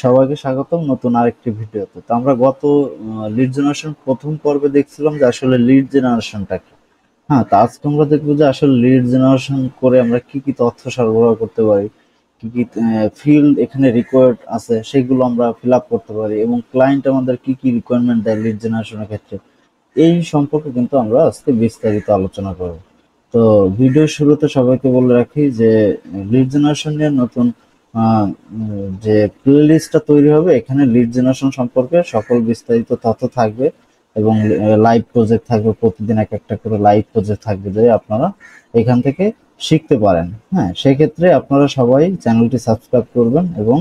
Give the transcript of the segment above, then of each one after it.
সবাইকে স্বাগতম নতুন আরেকটি ভিডিওতে। তো আমরা গত লিড জেনারেশন প্রথম পর্বে দেখছিলাম যে আসলে লিড জেনারেশনটা কি। হ্যাঁ, তো আজকে আমরা দেখবো যে আসলে লিড জেনারেশন করে আমরা কি কি তথ্য সরবরাহ করতে পারি, কি কি ফিল্ড এখানে রিকোয়ার্ড আছে সেগুলো আমরা ফিল আপ করতে পারি, এবং ক্লায়েন্ট আমাদের কি কি রিকোয়ারমেন্ট দেয় লিড জেনারেশনের ক্ষেত্রে, এই সম্পর্কে কিন্তু আমরা আজকে বিস্তারিত আলোচনা করব। তো ভিডিওর শুরুতে সবাইকে বলে রাখি যে লিড জেনারেশন নিয়ে নতুন যে প্লেলিস্টটা তৈরি হবে, এখানে লিড জেনারেশন সম্পর্কে সকল বিস্তারিত তথ্য থাকবে, এবং লাইভ প্রজেক্ট থাকবে, প্রতিদিন এক একটা করে লাইভ প্রজেক্ট থাকবে যে আপনারা এখান থেকে শিখতে পারেন। হ্যাঁ, সেক্ষেত্রে আপনারা সবাই চ্যানেলটি সাবস্ক্রাইব করবেন, এবং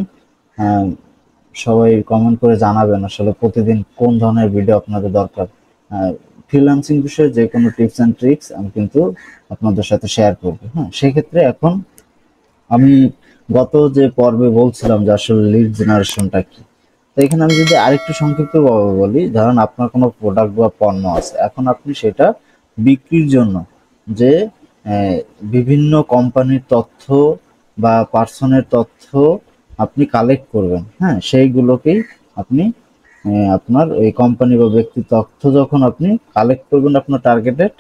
আহ, সবাই কমেন্ট করে জানাবেন আসলে প্রতিদিন কোন ধরনের ভিডিও আপনাদের দরকার। ফ্রিল্যান্সিং বিষয়ে যে কোনো টিপস অ্যান্ড ট্রিক্স আমি কিন্তু আপনাদের সাথে শেয়ার করবো। হ্যাঁ, সেক্ষেত্রে এখন আমি গত যে পর্বে বলছিলাম যে আসলে লিড জেনারেশনটা কি। তো এখানে আমি যদি আরেকটু সংক্ষিপ্ত ভাবে বলি, ধরেন আপনার কোনো প্রোডাক্ট বা পণ্য আছে, এখন আপনি সেটা বিক্রির জন্য যে আহ, বিভিন্ন কোম্পানির তথ্য বা পার্সনের তথ্য আপনি কালেক্ট করবেন। হ্যাঁ, সেইগুলোকেই আপনি আপনার এই কোম্পানি বা ব্যক্তির তথ্য যখন আপনি কালেক্ট করবেন আপনার টার্গেটেড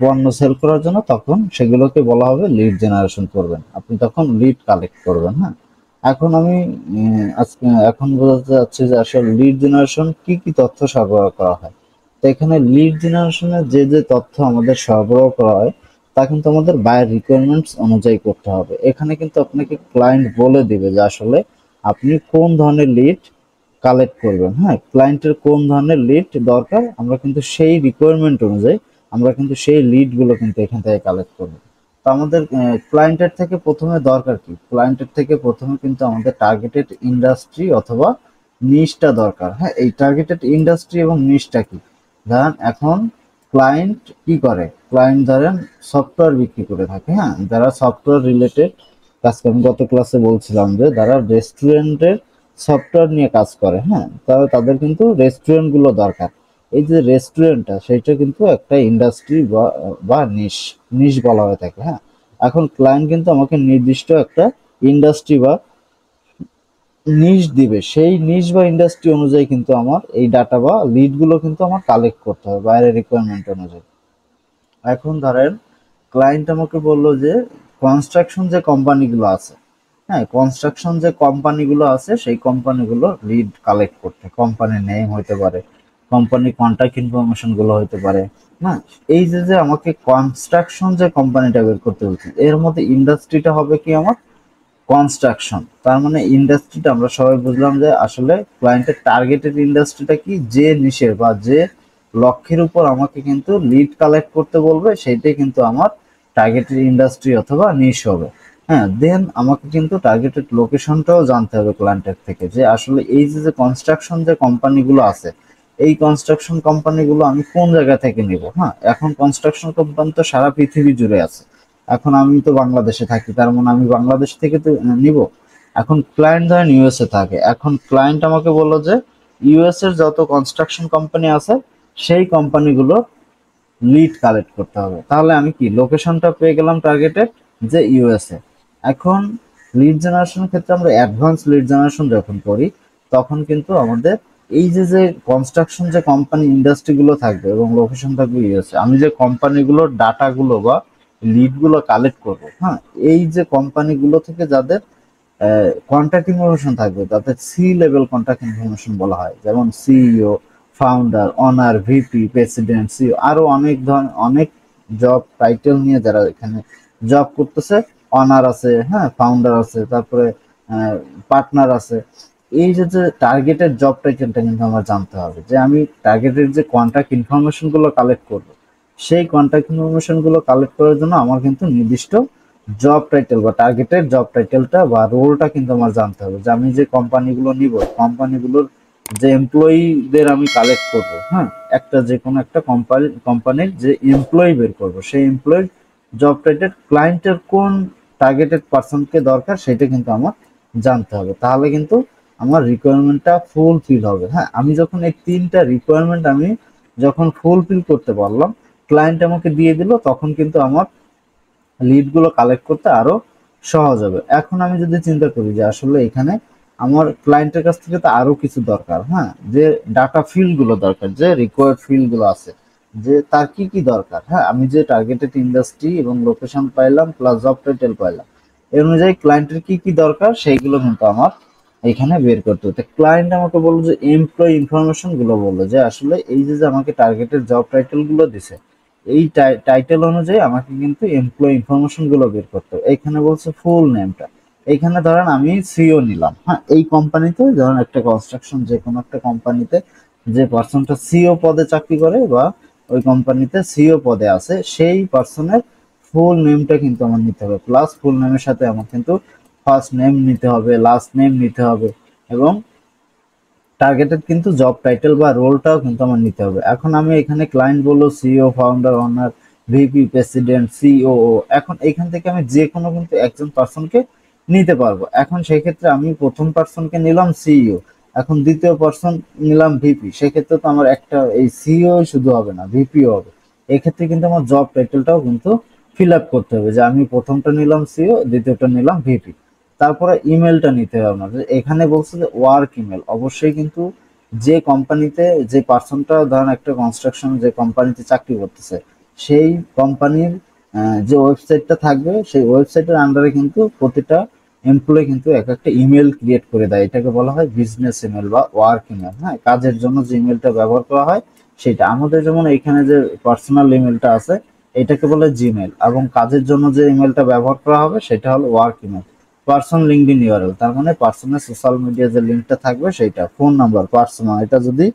পণ্য সেল করার জন্য, তখন সেগুলোকে বলা হবে লিড জেনারেশন করবেন, আপনি তখন লিড কালেক্ট করবেন। হ্যাঁ, এখন আমি আজকে এখন বোঝাতে চাচ্ছি যে আসলে লিড জেনারেশন কি কি তথ্য সরবরাহ করা হয়। তো এখানে লিড জেনারেশনের যে যে তথ্য আমাদের সরবরাহ করা হয় তা কিন্তু আমাদের বায়ার রিকোয়ারমেন্টস অনুযায়ী করতে হবে। এখানে কিন্তু আপনাকে ক্লায়েন্ট বলে দিবে যে আসলে আপনি কোন ধরনের লিড কালেক্ট করবেন। হ্যাঁ, ক্লায়েন্টের কোন ধরনের লিড দরকার, আমরা কিন্তু সেই রিকোয়ারমেন্ট অনুযায়ী আমরা কিন্তু সেই লিড গুলো কিন্তু এখান থেকে কালেক্ট করবো। তো আমাদের ক্লায়েন্টের থেকে প্রথমে দরকার কি, ক্লায়েন্টের থেকে প্রথমে কিন্তু আমাদের টার্গেটেড ইন্ডাস্ট্রি অথবা নিশটা দরকার। হ্যাঁ, এই টার্গেটেড ইন্ডাস্ট্রি এবং নিশটা কি, ধরেন এখন ক্লায়েন্ট কি করে, ক্লায়েন্ট ধরেন সফটওয়্যার বিক্রি করে থাকে। হ্যাঁ, যারা সফটওয়্যার রিলেটেড কাজকে আমি গত ক্লাসে বলছিলাম যে যারা রেস্টুরেন্টের সফটওয়্যার নিয়ে কাজ করে। হ্যাঁ, তাহলে তাদের কিন্তু রেস্টুরেন্ট গুলো দরকার। এই যে রেস্টুরেন্টটা সেটা কিন্তু একটা ইন্ডাস্ট্রি বা নিশ নিশ বলা হয়ে থাকে। হ্যাঁ, এখন ক্লায়েন্ট কিন্তু আমাকে নির্দিষ্ট একটা ইন্ডাস্ট্রি বা নিশ দিবে, সেই নিশ বা ইন্ডাস্ট্রি অনুযায়ী কিন্তু আমার এই ডাটা বা লিড গুলো কিন্তু আমার কালেক্ট করতে হবে বাইরের রিকোয়ারমেন্ট অনুযায়ী। এখন ধরেন ক্লায়েন্ট আমাকে বললো যে কনস্ট্রাকশন যে কোম্পানিগুলো আছে, হ্যাঁ কনস্ট্রাকশন যে কোম্পানিগুলো আছে সেই কোম্পানিগুলো লিড কালেক্ট করতে, কোম্পানির নেম হইতে পারে, কোম্পানি কন্ট্যাক্ট ইনফরমেশন গুলো হইতে পারে। না, এই যে যে আমাকে কনস্ট্রাকশন যে কোম্পানিটা বের করতে হচ্ছে, এর মধ্যে ইন্ডাস্ট্রিটা হবে কি আমার কনস্ট্রাকশন। তার মানে ইন্ডাস্ট্রিটা আমরা সবাই বুঝলাম যে আসলে ক্লায়েন্টের টার্গেটেড ইন্ডাস্ট্রিটা কি, যে নিশের বা যে লক্ষ্যের উপর আমাকে কিন্তু লিড কালেক্ট করতে বলবে সেইটাই কিন্তু আমার টার্গেটেড ইন্ডাস্ট্রি অথবা নিশ হবে। হ্যাঁ, দেন আমাকে কিন্তু টার্গেটেড লোকেশনটাও জানতে হবে ক্লায়েন্টের থেকে, যে আসলে এই যে যে কনস্ট্রাকশন যে কোম্পানিগুলো আছে, এই কনস্ট্রাকশন কোম্পানিগুলো আমি কোন জায়গা থেকে নিব। হ্যাঁ, এখন কনস্ট্রাকশন কোম্পানি তো সারা পৃথিবী জুড়ে আছে। এখন আমি তো বাংলাদেশে থাকি, তার মানে আমি বাংলাদেশ থেকে তো নিব। এখন ক্লায়েন্ট ধরেন ইউএসএ থাকে, এখন ক্লায়েন্ট আমাকে বললো যে ইউএস এর যত কনস্ট্রাকশন কোম্পানি আছে সেই কোম্পানিগুলো লিড কালেক্ট করতে হবে। তাহলে আমি কি লোকেশনটা পেয়ে গেলাম টার্গেটেড যে ইউএসএ। এখন লিড জেনারেশনের ক্ষেত্রে আমরা অ্যাডভান্স লিড জেনারেশন যখন করি, তখন কিন্তু আমাদের এই যে যে কনস্ট্রাকশন যে কোম্পানি ইন্ডাস্ট্রি গুলো থাকবে এবং লোকেশন থাকবে ইউএসএ, আমি যে কোম্পানিগুলোর ডাটাগুলো বা লিড গুলো কালেক্ট করবো, হ্যাঁ এই যে কোম্পানিগুলো থেকে যাদের কন্ট্যাক্ট ইনফরমেশন থাকবে, তাদের সি লেভেল কন্ট্যাক্ট ইনফরমেশন বলা হয়, যেমন CEO, founder, honour, VP, president, CEO, আরো অনেক ধরনের অনেক জব টাইটেল নিয়ে যারা এখানে জব করতেছে, অনার আছে, হ্যাঁ ফাউন্ডার আছে, তারপরে পার্টনার আছে। এই যে যে টার্গেটেড জব টাইটেলটা কিন্তু আমার জানতে হবে, যে আমি টার্গেটেড যে কন্ট্যাক্ট ইনফরমেশন গুলো কালেক্ট করব, সেই কন্ট্যাক্ট ইনফরমেশন গুলো কালেক্ট করার জন্য আমার কিন্তু নির্দিষ্ট জব টাইটেল বা টার্গেটেড জব টাইটেলটা বা রোলটা কিন্তু আমার জানতে হবে, যে আমি যে কোম্পানিগুলো নিব, কোম্পানিগুলোর যে এমপ্লয়ীদের আমি কালেক্ট করব। হ্যাঁ, একটা যে কোনো একটা কোম্পানির যে এমপ্লয়ি বের করব, সেই এমপ্লয়ির জব টাইটেল ক্লায়েন্টের কোন টার্গেটেড পার্সনকে দরকার সেটা কিন্তু আমার জানতে হবে। তাহলে কিন্তু আমার রিকোয়ারমেন্টটা ফুলফিল হবে। হ্যাঁ, আমি যখন এই তিনটা রিকোয়ারমেন্ট আমি যখন ফুলফিল করতে পারলাম, ক্লায়েন্ট আমাকে দিয়ে দিল, তখন কিন্তু আমার লিড গুলো কালেক্ট করতে আরো সহজ হবে। এখন আমি যদি চিন্তা করি যে আসলে এখানে আমার ক্লায়েন্টের কাছ থেকে তো আরো কিছু দরকার, হ্যাঁ, যে ডাটা ফিল্ড গুলো দরকার, যে রিকোয়ার্ড ফিল্ড গুলো আছে, যে তার কি কি দরকার, হ্যাঁ, আমি যে টার্গেটেড ইন্ডাস্ট্রি এবং লোকেশন পাইলাম প্লাস জব টাইটেল পাইলাম, এর অনুযায়ী ক্লায়েন্টের কি কি দরকার সেইগুলো কিন্তু আমার এখানে বের করতে হতো। ক্লায়েন্ট আমাকে বললো যে এমপ্লয়ি ইনফরমেশন গুলো, বললো যে আসলে এই যে যে আমাকে টার্গেটেড জব টাইটেল গুলো দিছে, এই টাইটেল অনুযায়ী আমাকে কিন্তু এমপ্লয়ি ইনফরমেশন গুলো বের করতে হবে। এইখানে বলছে ফুল নেমটা, এইখানে ধরেন আমি সিও নিলাম, হ্যাঁ, এই কোম্পানিতে ধরেন একটা কনস্ট্রাকশন যে কোনো একটা কোম্পানিতে যে পার্সনটা সিও পদে চাকরি করে বা ওই কোম্পানিতে সিও পদে আছে, সেই পার্সনের ফুল নেমটা কিন্তু আমার নিতে হবে, প্লাস ফুল নেমের সাথে আমার কিন্তু ফার্স্ট নেম নিতে হবে, লাস্ট নেম নিতে হবে, এবং টার্গেটেড কিন্তু জব টাইটেল বা রোলটাও কিন্তু আমার নিতে হবে। এখন আমি এখানে ক্লায়েন্ট বললো সিইও, ফাউন্ডার, ওনার, ভিপি, প্রেসিডেন্ট, সিওও, এখন এখান থেকে আমি যে কোনো কিন্তু একজন পার্সনকে নিতে পারবো। এখন সেই ক্ষেত্রে আমি প্রথম পার্সনকে নিলাম সিইও, এখন দ্বিতীয় পার্সন নিলাম ভিপি, সেক্ষেত্রে তো আমার একটা এই সিইও শুধু হবে না, ভিপিও হবে। এক্ষেত্রে কিন্তু আমার জব টাইটেলটাও কিন্তু ফিল আপ করতে হবে, যে আমি প্রথমটা নিলাম সিইও, দ্বিতীয়টা নিলাম ভিপি। তারপরে ইমেলটা নিতে হবে আমাদের, এখানে বলছে যে ওয়ার্ক ইমেল, অবশ্যই কিন্তু যে কোম্পানিতে যে পার্সনটা ধরেন একটা কনস্ট্রাকশন যে কোম্পানিতে চাকরি করতেছে, সেই কোম্পানির যে ওয়েবসাইটটা থাকবে, সেই ওয়েবসাইটের আন্ডারে কিন্তু প্রতিটা এমপ্লয়ি কিন্তু এক একটা ইমেল ক্রিয়েট করে দেয়, এটাকে বলা হয় বিজনেস ইমেল বা ওয়ার্ক ইমেল। হ্যাঁ, কাজের জন্য যে ইমেলটা ব্যবহার করা হয় সেটা, আমাদের যেমন এখানে যে পার্সোনাল ইমেলটা আছে এটাকে বলে জিমেল, এবং কাজের জন্য যে ইমেলটা ব্যবহার করা হবে সেটা হলো work email. Personal LinkedIn URL, তার মানে পার্সোনাল সোশ্যাল মিডিয়া যে লিঙ্কটা থাকবে সেইটা, ফোন নাম্বার পার্সোনাল, এটা যদি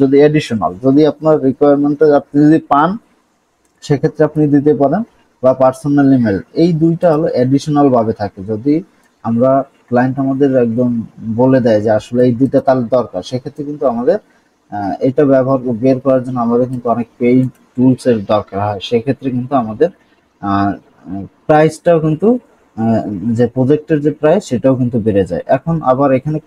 যদি এডিশনাল, যদি আপনার রিকোয়ারমেন্টটা আপনি যদি পান সেক্ষেত্রে আপনি দিতে পারেন, বা পার্সোনাল ইমেল, এই দুইটা হলো এডিশনাল ভাবে থাকে। যদি আমরা ক্লায়েন্ট আমাদের একদম বলে দেয় যে আসলে এই দুইটা তার দরকার, সেক্ষেত্রে কিন্তু আমাদের এটা ব্যবহার বের করার জন্য আমাদের কিন্তু অনেক পেইড টুলস এর দরকার হয়, সেক্ষেত্রে কিন্তু আমাদের প্রাইসটাও কিন্তু যে প্রজেক্টের যে প্রাইস সেটাও কিন্তু বেড়ে যায়। এখন আবার এখানে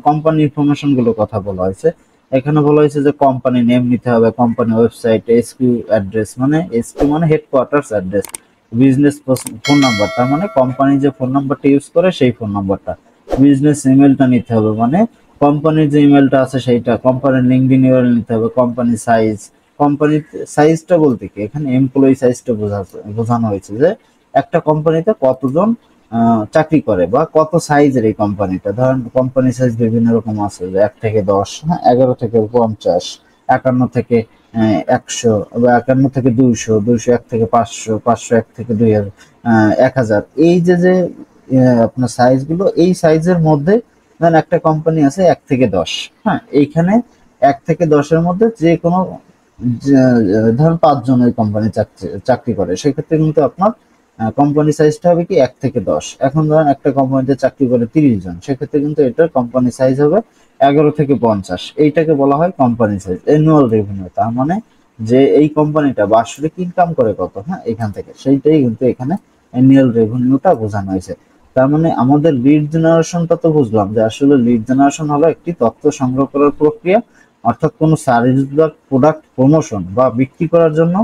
কোম্পানি ইনফরমেশন গুলো কথা বলা হয়েছে, এখানে বলা হয়েছে যে কোম্পানি নেম নিতে হবে, কোম্পানি ওয়েবসাইট, এসকিউ অ্যাড্রেস, মানে এসকিউ মানে headquarters address, business phone number, তার মানে কোম্পানি যে ফোন নাম্বারটা ইউজ করে সেই ফোন নাম্বারটা, বিজনেস ইমেলটা নিতে হবে, মানে কোম্পানির যে ইমেলটা আছে সেইটা, কোম্পানির লিঙ্কডইন ইউআরএল নিতে হবে, কোম্পানি সাইজ, কোম্পানির সাইজটা বলতে কি এখানে এমপ্লয়ি সাইজটা বোঝানো হয়েছে, যে একটা কোম্পানিতে কতজন চাকরি করে বা কত সাইজের এই কোম্পানিটা। ধরেন কোম্পানি সাইজ বিভিন্ন রকম আছে, যে 1 থেকে 10, হ্যাঁ, 11 থেকে 50, 51 থেকে 100, বা 51 থেকে 200, 201 থেকে 500, 501 থেকে 2000, 1000, এই যে যে আপনার সাইজ গুলো, এই সাইজের মধ্যে ধরেন একটা কোম্পানি আছে 1 থেকে 10, হ্যাঁ, এইখানে 1 থেকে 10-এর মধ্যে যে কোনো ধরেন 5 জন ওই কোম্পানি চাকরি করে, সেক্ষেত্রে কিন্তু আপনার কোম্পানি সাইজটা হবে কি 1 থেকে 10। এখন ধরেন একটা কোম্পানিতে চাকরি করে 30 জন, সেক্ষেত্রে কিন্তু এটার কোম্পানি সাইজ হবে 11 থেকে 50, এইটাকে বলা হয় কোম্পানি সাইজ। অ্যানুয়াল রেভিনিউ, তার মানে যে এই কোম্পানিটা বার্ষিক ইনকাম করে কত, হ্যাঁ, এখান থেকে সেইটাই কিন্তু এখানে অ্যানুয়াল রেভিনিউটা বোঝানো হয়েছে। তার মানে আমাদের লিড জেনারেশনটা তো বুঝলাম, যে আসলে লিড জেনারেশন হলো একটি তথ্য সংগ্রহ করার প্রক্রিয়া, অর্থাৎ কোনো সার্ভিস বা প্রোডাক্ট প্রমোশন বা বিক্রি করার জন্য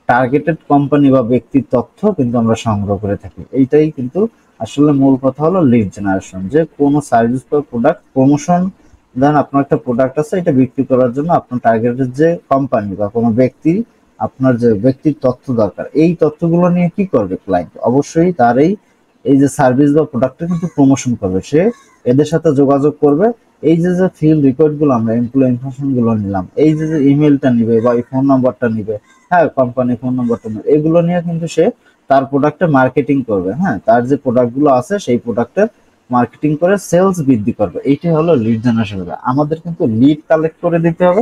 টার্গেটেড কোম্পানি বা ব্যক্তির তথ্য কিন্তু আমরা সংগ্রহ করে থাকি। এইটাই কিন্তু আসলে মূল কথা হলো লিড জেনারেশন, যে কোনো সার্ভিস বা প্রোডাক্ট প্রমোশন, ধরেন আপনার একটা প্রোডাক্ট আছে, এটা বিক্রি করার জন্য আপনার টার্গেটেড যে কোম্পানি বা কোনো ব্যক্তি, আপনার যে ব্যক্তির তথ্য দরকার, এই তথ্যগুলো নিয়ে কি করবে ক্লায়েন্ট, অবশ্যই তার এই যে সার্ভিস বা প্রোডাক্টটা কিন্তু প্রমোশন করবে, সে এদের সাথে যোগাযোগ করবে। এই যে যে ফিল্ড রেকর্ড গুলো আমরা এমপ্লয়ি ইনফরমেশন গুলো নিলাম, এই যে যে ইমেলটা নিবে বা এই ফোন নাম্বারটা নিবে, হ্যাঁ, কোম্পানি ফোন নাম্বারটা নিবে, এগুলো নিয়ে কিন্তু সে তার প্রোডাক্টে মার্কেটিং করবে, হ্যাঁ, তার যে প্রোডাক্ট গুলো আছে সেই প্রোডাক্টের মার্কেটিং করে সেলস বৃদ্ধি করবে। এইটাই হলো লিড জেনারেশন। আমাদের কিন্তু লিড কালেক্ট করে দিতে হবে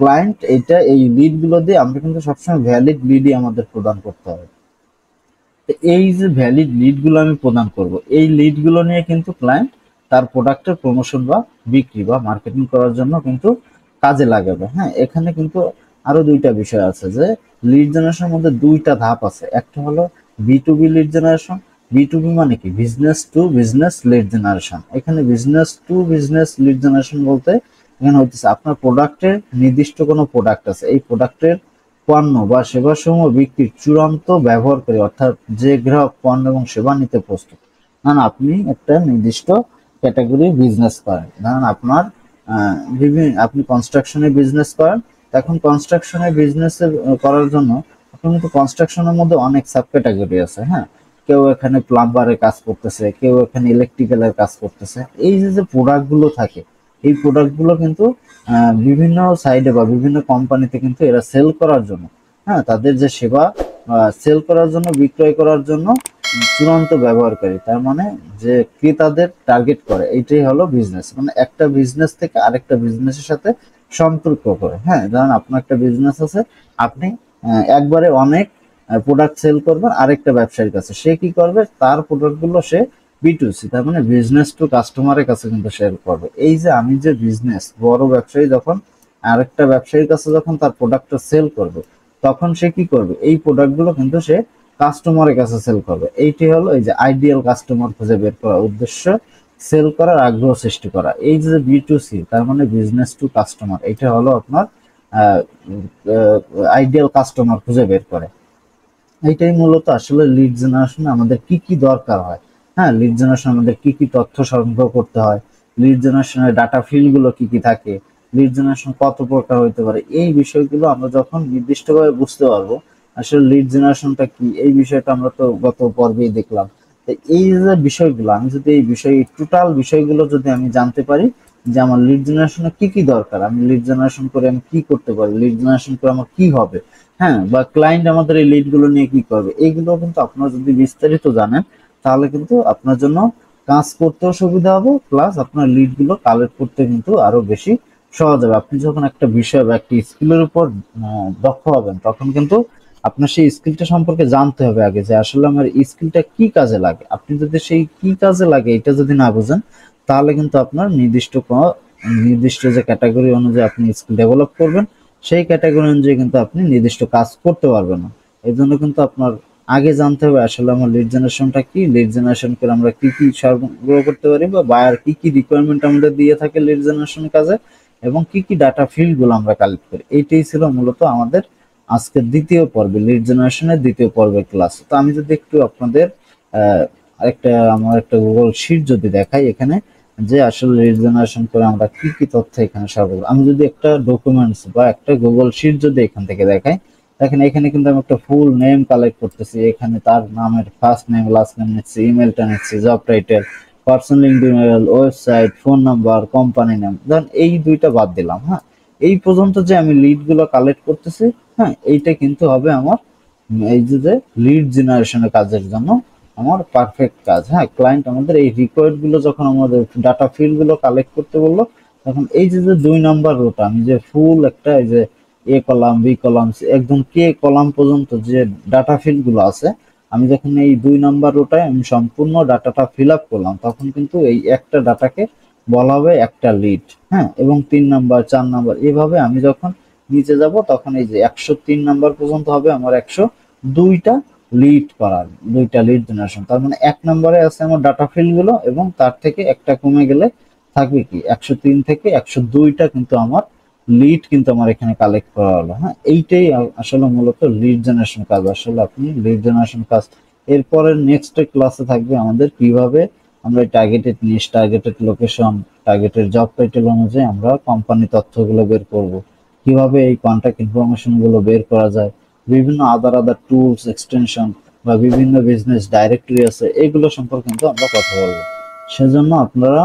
ক্লায়েন্ট, এইটা এই লিড গুলো দিয়ে আমরা কিন্তু সবসময় ভ্যালিড লিডই আমাদের প্রদান করতে হবে। এই যে ভ্যালিড লিড গুলো আমি প্রদান করব, এই লিড গুলো নিয়ে কিন্তু ক্লায়েন্ট তার প্রোডাক্টের প্রমোশন বা বিক্রি বা মার্কেটিং করার জন্য কিন্তু কাজে লাগাবে। হ্যাঁ, এখানে কিন্তু আরো দুইটা বিষয় আছে, যে লিড জেনারেশনের মধ্যে দুইটা ধাপ আছে, একটা হলো বি2বি লিড জেনারেশন। বি2বি মানে কি, business to business lead generation. এখানে business to business lead generation বলতে এখানে হচ্ছে আপনার প্রোডাক্টের নির্দিষ্ট কোনো প্রোডাক্ট আছে, এই প্রোডাক্টের পণ্য বা সেবাসমূহ বিক্রির চূড়ান্ত ব্যবহার করে, অর্থাৎ যে গ্রাহক পণ্য এবং সেবা নিতে প্রস্তুত, না আপনি একটা নির্দিষ্ট ক্যাটাগরি বিজনেস করেন। ধরেন আপনার বিভিন্ন, আপনি কনস্ট্রাকশনে বিজনেস করেন, এখন কনস্ট্রাকশনে বিজনেস করার জন্য আপনার কিন্তু কনস্ট্রাকশনের মধ্যে অনেক সাব ক্যাটাগরি আছে। হ্যাঁ, কেউ এখানে প্লাম্বারের কাজ করতেছে, কেউ এখানে ইলেকট্রিক্যালের কাজ করতেছে। এই যে যে প্রোডাক্টগুলো থাকে, এই প্রোডাক্টগুলো কিন্তু বিভিন্ন সাইডে বা বিভিন্ন কোম্পানিতে কিন্তু এরা সেল করার জন্য, হ্যাঁ, তাদের যে সেবা সেল করার জন্য, বিক্রয় করার জন্য চূড়ান্ত ব্যবহারকারী, তার মানে যে ক্রেতাদের টার্গেট করে, এইটাই হলো বিজনেস। মানে একটা বিজনেস থেকে আরেকটা বিজনেসের সাথে সম্পর্ক করে। হ্যাঁ, ধরেন আপনার একটা বিজনেস আছে, আপনি একবারে অনেক প্রোডাক্ট সেল করবেন আরেকটা ব্যবসায়ীর কাছে, সে কি করবে, তার প্রোডাক্টগুলো সে B2C, তার মানে বিজনেস টু কাস্টমারের কাছে কিন্তু শেয়ার করবে। এই যে আমি যে বিজনেস, বড় ব্যবসায়ী যখন আরেকটা ব্যবসায়ীর কাছে যখন তার প্রোডাক্টটা সেল করবে, তখন সে কি করবে, এই প্রোডাক্টগুলো কিন্তু সে কাস্টমারের কাছে সেল করবে। এইটি হলো এই যে আইডিয়াল কাস্টমার খুঁজে বের করার উদ্দেশ্য, সেল করার আগ্রহ সৃষ্টি করা। এই যে B2C, তার মানে বিজনেস টু কাস্টমার, এটা হলো আপনার আইডিয়াল কাস্টমার খুঁজে বের করে। এইটাই মূলত আসলে লিড জেনারেশনে আমাদের কি কি দরকার হয়। হ্যাঁ, লিড জেনারেশন আমাদের কি কি তথ্য সংগ্রহ করতে হয়, লিড জেনারেশনের ডাটা ফিল্ড গুলো কি কি থাকে, লিড জেনারেশন কত প্রকার হইতে পারে, এই বিষয়গুলো আমরা যখন নির্দিষ্টভাবে বুঝতে পারবো আসলে লিড জেনারেশনটা কি, এই বিষয়টা আমরা তো গত পর্বেই দেখলাম। তো এই যে বিষয়গুলো, আমি যদি এই বিষয়, টোটাল বিষয়গুলো যদি আমি জানতে পারি যে আমার লিড জেনারেশনে কি কি দরকার, আমি লিড জেনারেশন করে আমি কি করতে পারি, লিড জেনারেশন করে আমার কি হবে, হ্যাঁ, বা ক্লায়েন্ট আমাদের এই লিড গুলো নিয়ে কি করবে, এইগুলো কিন্তু আপনারা যদি বিস্তারিত জানেন, তাহলে কিন্তু আপনার জন্য কাজ করতেও সুবিধা হবে, প্লাস আপনার লিড গুলো কালেক্ট করতে কিন্তু আরো বেশি সহজ হবে। আপনি যখন একটা বিষয় বা একটা স্কিলের উপর দক্ষ হবেন, তখন কিন্তু আপনার সেই স্কিলটা সম্পর্কে জানতে হবে আগে, যে আসলে আমার স্কিলটা কি কাজে লাগে। আপনি যদি সেই কি কাজে লাগে এটা যদি না বুঝেন, তাহলে কিন্তু আপনার নির্দিষ্ট যে ক্যাটাগরি অনুযায়ী আপনি স্কিল ডেভেলপ করবেন, সেই ক্যাটাগরি অনুযায়ী কিন্তু আপনি নির্দিষ্ট কাজ করতে পারবেন না। এই জন্য কিন্তু আপনার আগে জানতে হবে আসলে আমার লিড জেনারেশনটা কি, লিড জেনারেশন করে আমরা কি কি সরবরাহ করতে পারি, বা বায়ার কি কি রিকোয়ারমেন্ট আমাদের দিয়ে থাকে লিড জেনারেশন কাজে, এবং কি কি ডাটা ফিল্ড গুলো আমরা কালেক্ট করি। এইটাই ছিল মূলত আমাদের আজকের দ্বিতীয় পর্বে, লিড জেনারেশনের দ্বিতীয় পর্বের ক্লাস। তো আমি যদি একটু আপনাদের আমার একটা গুগল শিট যদি দেখাই এখানে, যে আসলে লিড জেনারেশন করে আমরা কি কি তথ্য এখানে সরবরাহ, আমি যদি একটা ডকুমেন্টস বা একটা গুগল শিট যদি এখান থেকে দেখাই, দেখেন এখানে কিন্তু আমি একটা ফুল নেম কালেক্ট করতেছি, এখানে তার নামের ফার্স্ট নেম লাস্ট নেম নিচ্ছি, ইমেলটা নিচ্ছি, job title, personal email, website, phone number, company নাম, ধরেন এই দুইটা বাদ দিলাম। হ্যাঁ, এই পর্যন্ত যে আমি লিড গুলো কালেক্ট করতেছি, হ্যাঁ, এইটা কিন্তু হবে আমার এই যে লিড জেনারেশনের কাজের জন্য আমার পারফেক্ট কাজ। হ্যাঁ, ক্লায়েন্ট আমাদের এই রিকোয়ার্ড গুলো যখন আমাদের ডাটা ফিল্ড গুলো কালেক্ট করতে বললো, তখন এই যে 2 নাম্বার রোটা আমি যে ফুল একটা এই যে এ কলাম, বি কলাম, একদম কে কলাম পর্যন্ত যে ডাটা ফিল্ড গুলো আছে, আমি যখন এই 2 নাম্বার রোটায় আমি সম্পূর্ণ ডাটাটা ফিল আপ করলাম, তখন কিন্তু এই একটা ডাটাকে বলা হবে একটা লিড। হ্যাঁ, এবং 3 নাম্বার, 4 নাম্বার, এভাবে আমি যখন নিচে যাব, তখন এই যে 103 নাম্বার পর্যন্ত হবে আমার 102টা লিড করার, 2টা লিড জেনারেশন। তার মানে 1 নম্বরে আছে আমার ডাটা ফিল্ড গুলো, এবং তার থেকে একটা কমে গেলে থাকবে কি 103 থেকে 102টা কিন্তু আমার লিড কিন্তু আমার এখানে কালেক্ট করা হলো। হ্যাঁ, এইটাই আসলে মূলত লিড জেনারেশন কাজ। আসলে আপনি লিড জেনারেশন কাজ, এরপরে নেক্সট ক্লাসে থাকবে আমাদের কিভাবে আমরা targeted niche, targeted location, targeted job title অনুযায়ী আমরা কোম্পানি তথ্যগুলো বের করব, কিভাবে এই কন্টাক্ট ইনফরমেশন গুলো বের করা যায়, বিভিন্ন আদার টুলস, এক্সটেনশন বা বিভিন্ন বিজনেস ডাইরেক্টরি আছে, এগুলো সম্পর্কে কিন্তু আমরা কথা বলবো। সেজন্য আপনারা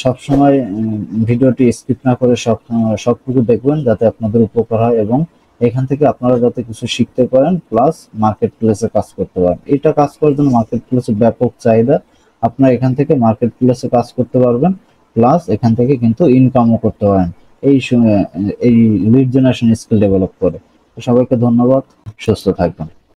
সবসময় ভিডিওটি স্কিপ না করে সবটুকু দেখবেন, যাতে আপনাদের উপকার হয় এবং এখান থেকে আপনারা যাতে কিছু শিখতে পারেন, প্লাস মার্কেট প্লেসে কাজ করতে পারেন। এটা কাজ করার জন্য মার্কেট প্লেসে ব্যাপক চাহিদা, আপনারা এখান থেকে মার্কেট প্লেসে কাজ করতে পারবেন, প্লাস এখান থেকে কিন্তু ইনকামও করতে পারেন এই লিড জেনারেশন স্কিল ডেভেলপ করে। সবাইকে ধন্যবাদ, সুস্থ থাকবেন।